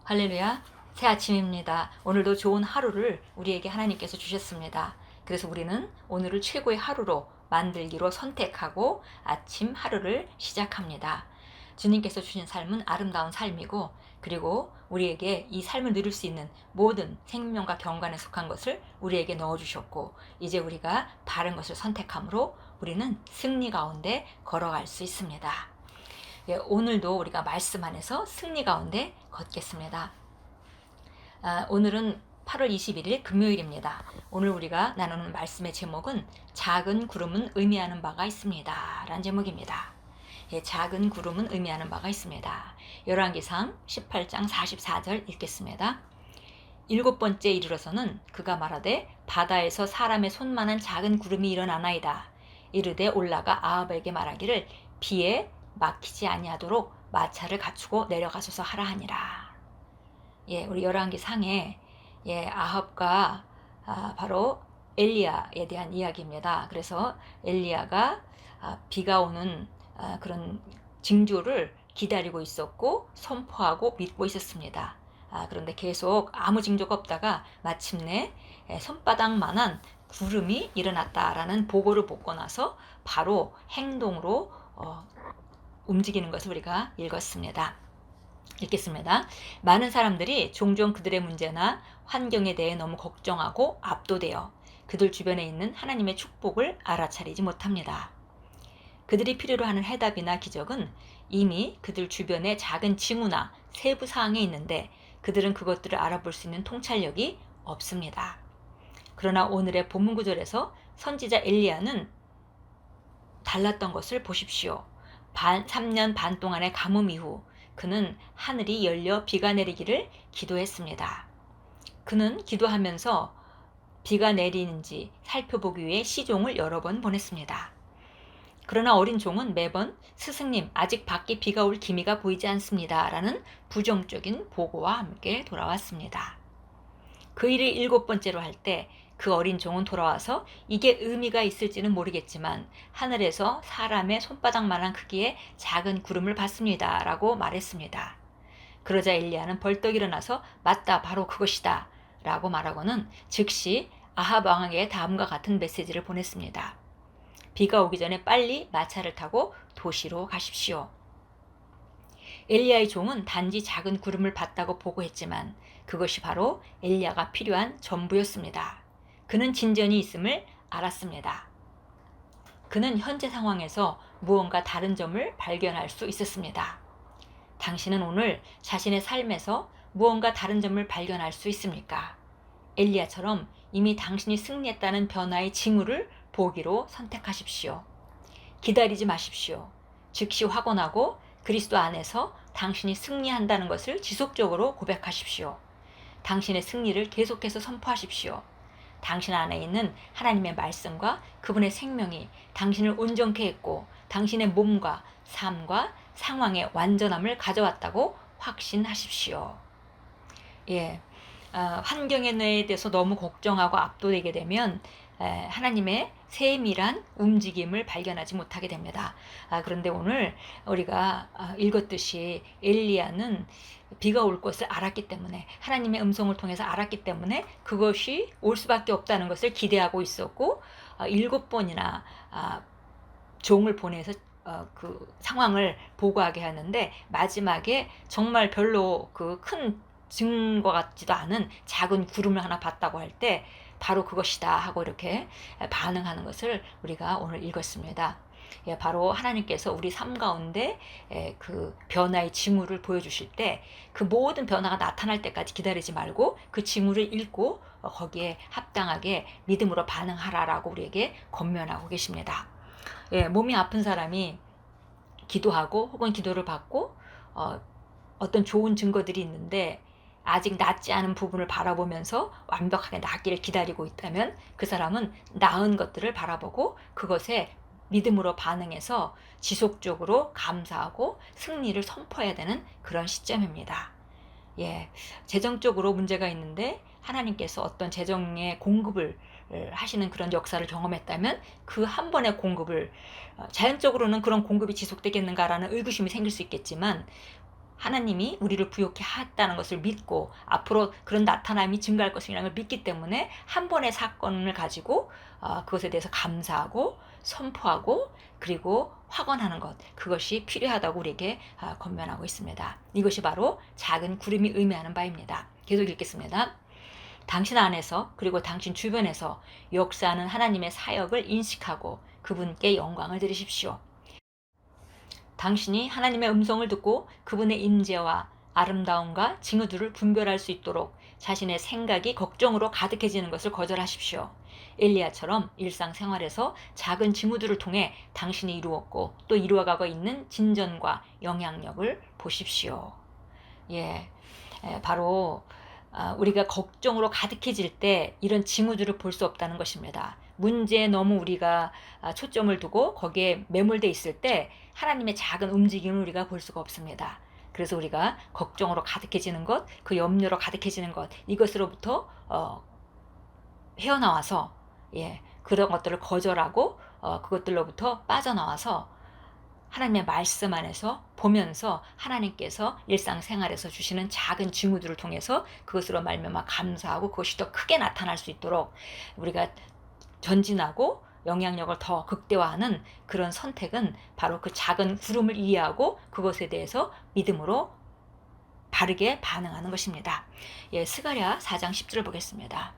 할렐루야. 새 아침입니다. 오늘도 좋은 하루를 우리에게 하나님께서 주셨습니다. 그래서 우리는 오늘을 최고의 하루로 만들기로 선택하고 아침 하루를 시작합니다. 주님께서 주신 삶은 아름다운 삶이고, 그리고 우리에게 이 삶을 누릴 수 있는 모든 생명과 경관에 속한 것을 우리에게 넣어주셨고, 이제 우리가 바른 것을 선택함으로 우리는 승리 가운데 걸어갈 수 있습니다. 오늘도 우리가 말씀 안에서 승리 가운데 걷겠습니다. 오늘은 8월 21일 금요일입니다. 오늘 우리가 나누는 말씀의 제목은 작은 구름은 의미하는 바가 있습니다 라는 제목입니다. 작은 구름은 의미하는 바가 있습니다. 열왕기상 18장 44절 읽겠습니다. 일곱 번째 이르러서는 그가 말하되 바다에서 사람의 손만한 작은 구름이 일어나나이다. 이르되 올라가 아합에게 말하기를 비에 막히지 아니하도록 마차를 갖추고 내려가소서 하라 하니라. 우리 열왕기 상에 아합과 바로 엘리야에 대한 이야기입니다. 그래서 엘리야가 비가 오는 그런 징조를 기다리고 있었고 선포하고 믿고 있었습니다. 그런데 계속 아무 징조가 없다가 마침내 손바닥만한 구름이 일어났다라는 보고를 받고 나서 바로 행동으로 움직이는 것을 우리가 읽었습니다. 읽겠습니다. 많은 사람들이 종종 그들의 문제나 환경에 대해 너무 걱정하고 압도되어 그들 주변에 있는 하나님의 축복을 알아차리지 못합니다. 그들이 필요로 하는 해답이나 기적은 이미 그들 주변의 작은 징후나 세부 사항에 있는데 그들은 그것들을 알아볼 수 있는 통찰력이 없습니다. 그러나 오늘의 본문 구절에서 선지자 엘리야는 달랐던 것을 보십시오. 3년 반 동안의 가뭄 이후 그는 하늘이 열려 비가 내리기를 기도했습니다. 그는 기도하면서 비가 내리는지 살펴보기 위해 시종을 여러 번 보냈습니다. 그러나 어린 종은 매번 스승님 아직 밖에 비가 올 기미가 보이지 않습니다 라는 부정적인 보고와 함께 돌아왔습니다. 그 일을 7번째로 할 때 그 어린 종은 돌아와서 이게 의미가 있을지는 모르겠지만 하늘에서 사람의 손바닥만한 크기의 작은 구름을 봤습니다 라고 말했습니다. 그러자 엘리야는 벌떡 일어나서 맞다 바로 그것이다 라고 말하고는 즉시 아합 왕에게 다음과 같은 메시지를 보냈습니다. 비가 오기 전에 빨리 마차를 타고 도시로 가십시오. 엘리야의 종은 단지 작은 구름을 봤다고 보고했지만 그것이 바로 엘리야가 필요한 전부였습니다. 그는 진전이 있음을 알았습니다. 그는 현재 상황에서 무언가 다른 점을 발견할 수 있었습니다. 당신은 오늘 자신의 삶에서 무언가 다른 점을 발견할 수 있습니까? 엘리야처럼 이미 당신이 승리했다는 변화의 징후를 보기로 선택하십시오. 기다리지 마십시오. 즉시 확언하고 그리스도 안에서 당신이 승리한다는 것을 지속적으로 고백하십시오. 당신의 승리를 계속해서 선포하십시오. 당신 안에 있는 하나님의 말씀과 그분의 생명이 당신을 온전케 했고 당신의 몸과 삶과 상황의 완전함을 가져왔다고 확신하십시오. 환경에 대해서 너무 걱정하고 압도되게 되면 하나님의 세밀한 움직임을 발견하지 못하게 됩니다. 그런데 오늘 우리가 읽었듯이 엘리야는 비가 올 것을 알았기 때문에 하나님의 음성을 통해서 알았기 때문에 그것이 올 수밖에 없다는 것을 기대하고 있었고 7번이나 종을 보내서 그 상황을 보고하게 하는데 마지막에 정말 별로 그 큰 증거 같지도 않은 작은 구름을 하나 봤다고 할 때 바로 그것이다 하고 이렇게 반응하는 것을 우리가 오늘 읽었습니다. 바로 하나님께서 우리 삶 가운데 그 변화의 징후를 보여주실 때 그 모든 변화가 나타날 때까지 기다리지 말고 그 징후를 읽고 거기에 합당하게 믿음으로 반응하라라고 우리에게 권면하고 계십니다. 몸이 아픈 사람이 기도하고 혹은 기도를 받고 어떤 좋은 증거들이 있는데 아직 낫지 않은 부분을 바라보면서 완벽하게 낫기를 기다리고 있다면 그 사람은 나은 것들을 바라보고 그것에 믿음으로 반응해서 지속적으로 감사하고 승리를 선포해야 되는 그런 시점입니다. 재정적으로 문제가 있는데 하나님께서 어떤 재정의 공급을 하시는 그런 역사를 경험했다면 그 한 번의 공급을 자연적으로는 그런 공급이 지속되겠는가라는 의구심이 생길 수 있겠지만 하나님이 우리를 부욕해 했다는 것을 믿고 앞으로 그런 나타남이 증가할 것이라는 걸 믿기 때문에 한 번의 사건을 가지고 그것에 대해서 감사하고 선포하고 그리고 확언하는 것, 그것이 필요하다고 우리에게 권면하고 있습니다. 이것이 바로 작은 구름이 의미하는 바입니다. 계속 읽겠습니다. 당신 안에서 그리고 당신 주변에서 역사하는 하나님의 사역을 인식하고 그분께 영광을 드리십시오. 당신이 하나님의 음성을 듣고 그분의 임재와 아름다움과 징후들을 분별할 수 있도록 자신의 생각이 걱정으로 가득해지는 것을 거절하십시오. 엘리야처럼 일상생활에서 작은 징후들을 통해 당신이 이루었고 또 이루어가고 있는 진전과 영향력을 보십시오. 예, 바로 우리가 걱정으로 가득해질 때 이런 징후들을 볼 수 없다는 것입니다. 문제에 너무 우리가 초점을 두고 거기에 매몰돼 있을 때 하나님의 작은 움직임을 우리가 볼 수가 없습니다. 그래서 우리가 걱정으로 가득해지는 것, 그 염려로 가득해지는 것, 이것으로부터 헤어나와서 그런 것들을 거절하고 그것들로부터 빠져나와서 하나님의 말씀 안에서 보면서 하나님께서 일상생활에서 주시는 작은 징후들을 통해서 그것으로 말미암아 감사하고 그것이 더 크게 나타날 수 있도록 우리가 전진하고 영향력을 더 극대화하는 그런 선택은 바로 그 작은 구름을 이해하고 그것에 대해서 믿음으로 바르게 반응하는 것입니다. 스가랴 4장 10절을 보겠습니다.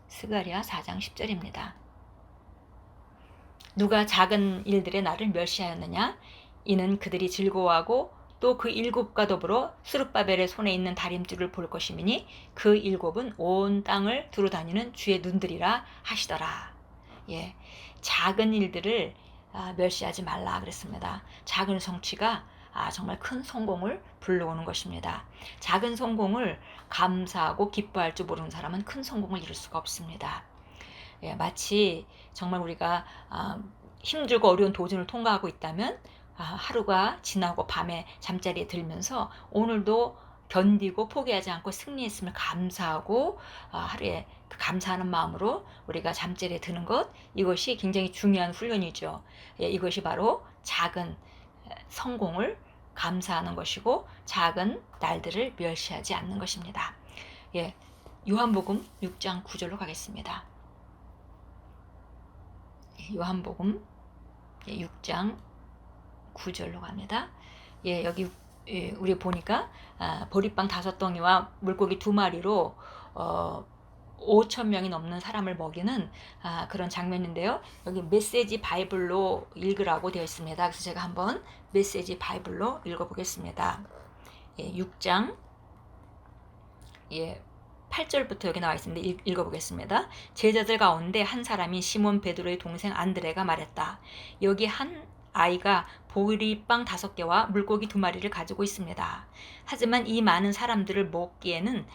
스가랴 4장 10절입니다. 누가 작은 일들에 나를 멸시하였느냐? 이는 그들이 즐거워하고 또 그 일곱과 더불어 스룹바벨의 손에 있는 다림줄을 볼 것이미니 그 일곱은 온 땅을 두루다니는 주의 눈들이라 하시더라. 작은 일들을 멸시하지 말라 그랬습니다. 작은 성취가 정말 큰 성공을 불러오는 것입니다. 작은 성공을 감사하고 기뻐할 줄 모르는 사람은 큰 성공을 이룰 수가 없습니다. 마치 정말 우리가 힘들고 어려운 도전을 통과하고 있다면 하루가 지나고 밤에 잠자리에 들면서 오늘도 견디고 포기하지 않고 승리했음을 감사하고 하루에 그 감사하는 마음으로 우리가 잠자리에 드는 것, 이것이 굉장히 중요한 훈련이죠. 이것이 바로 작은 성공을 감사하는 것이고 작은 날들을 멸시하지 않는 것입니다. 요한복음 6장 9절로 가겠습니다. 요한복음 6장 9절로 갑니다. 여기 우리 보니까 보리빵 5덩이와 물고기 2마리로 5,000명이 넘는 사람을 먹이는 그런 장면인데요. 여기 메시지 바이블로 읽으라고 되어 있습니다. 그래서 제가 한번 메시지 바이블로 읽어보겠습니다. 6장 8절부터 여기 나와 있습니다. 읽어보겠습니다. 제자들 가운데 한 사람이 시몬 베드로의 동생 안드레가 말했다. 여기 한 아이가 보리빵 5개와 물고기 2마리를 가지고 있습니다. 하지만 이 많은 사람들을 먹기에는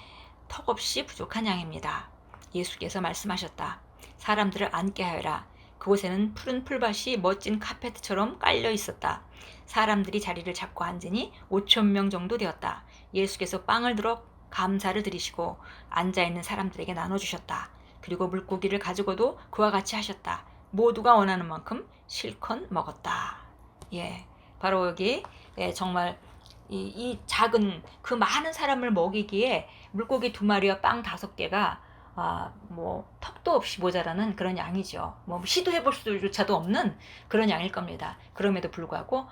턱없이 부족한 양입니다. 예수께서 말씀하셨다. 사람들을 앉게 하여라. 그곳에는 푸른 풀밭이 멋진 카페트처럼 깔려 있었다. 사람들이 자리를 잡고 앉으니 5,000명 정도 되었다. 예수께서 빵을 들어 감사를 드리시고 앉아있는 사람들에게 나눠주셨다. 그리고 물고기를 가지고도 그와 같이 하셨다. 모두가 원하는 만큼 실컷 먹었다. 바로 여기 정말 이 작은 그 많은 사람을 먹이기에 물고기 2마리와 빵 5개가 턱도 없이 모자라는 그런 양이죠. 시도해볼 수조차도 없는 그런 양일 겁니다. 그럼에도 불구하고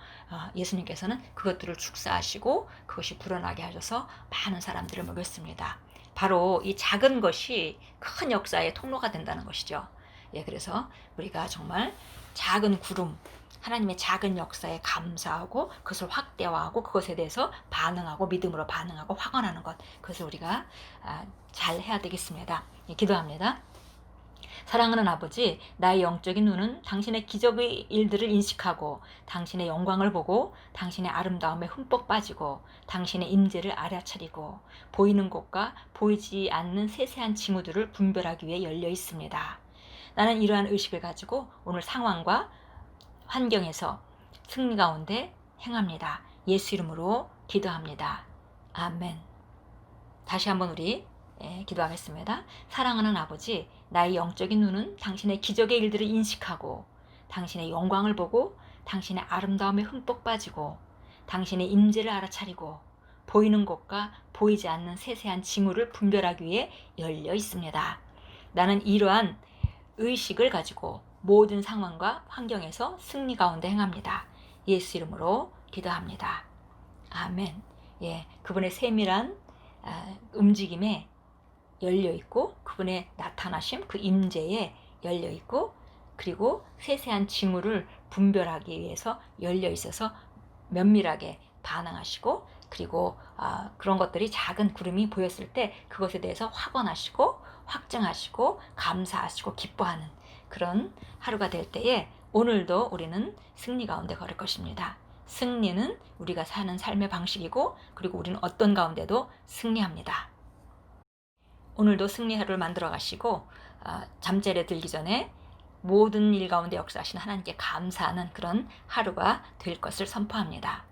예수님께서는 그것들을 축사하시고 그것이 불어나게 하셔서 많은 사람들을 먹였습니다. 바로 이 작은 것이 큰 역사의 통로가 된다는 것이죠. 그래서 우리가 정말 작은 구름, 하나님의 작은 역사에 감사하고 그것을 확대화하고 그것에 대해서 반응하고 믿음으로 반응하고 확언하는 것, 그것을 우리가 잘 해야 되겠습니다. 기도합니다. 사랑하는 아버지, 나의 영적인 눈은 당신의 기적의 일들을 인식하고 당신의 영광을 보고 당신의 아름다움에 흠뻑 빠지고 당신의 임재를 알아차리고 보이는 것과 보이지 않는 세세한 징후들을 분별하기 위해 열려 있습니다. 나는 이러한 의식을 가지고 오늘 상황과 환경에서 승리 가운데 행합니다. 예수 이름으로 기도합니다. 아멘. 다시 한번 우리 기도하겠습니다. 사랑하는 아버지, 나의 영적인 눈은 당신의 기적의 일들을 인식하고 당신의 영광을 보고 당신의 아름다움에 흠뻑 빠지고 당신의 임재를 알아차리고 보이는 것과 보이지 않는 세세한 징후를 분별하기 위해 열려 있습니다. 나는 이러한 의식을 가지고 모든 상황과 환경에서 승리 가운데 행합니다. 예수 이름으로 기도합니다. 아멘. 예, 그분의 세밀한 움직임에 열려 있고, 그분의 나타나심, 그 임재에 열려 있고, 그리고 세세한 징후를 분별하기 위해서 열려 있어서 면밀하게 반응하시고, 그리고 그런 것들이 작은 구름이 보였을 때 그것에 대해서 확언하시고 확증하시고 감사하시고 기뻐하는 그런 하루가 될 때에 오늘도 우리는 승리 가운데 걸을 것입니다. 승리는 우리가 사는 삶의 방식이고, 그리고 우리는 어떤 가운데도 승리합니다. 오늘도 승리 하루를 만들어 가시고 잠자리에 들기 전에 모든 일 가운데 역사하신 하나님께 감사하는 그런 하루가 될 것을 선포합니다.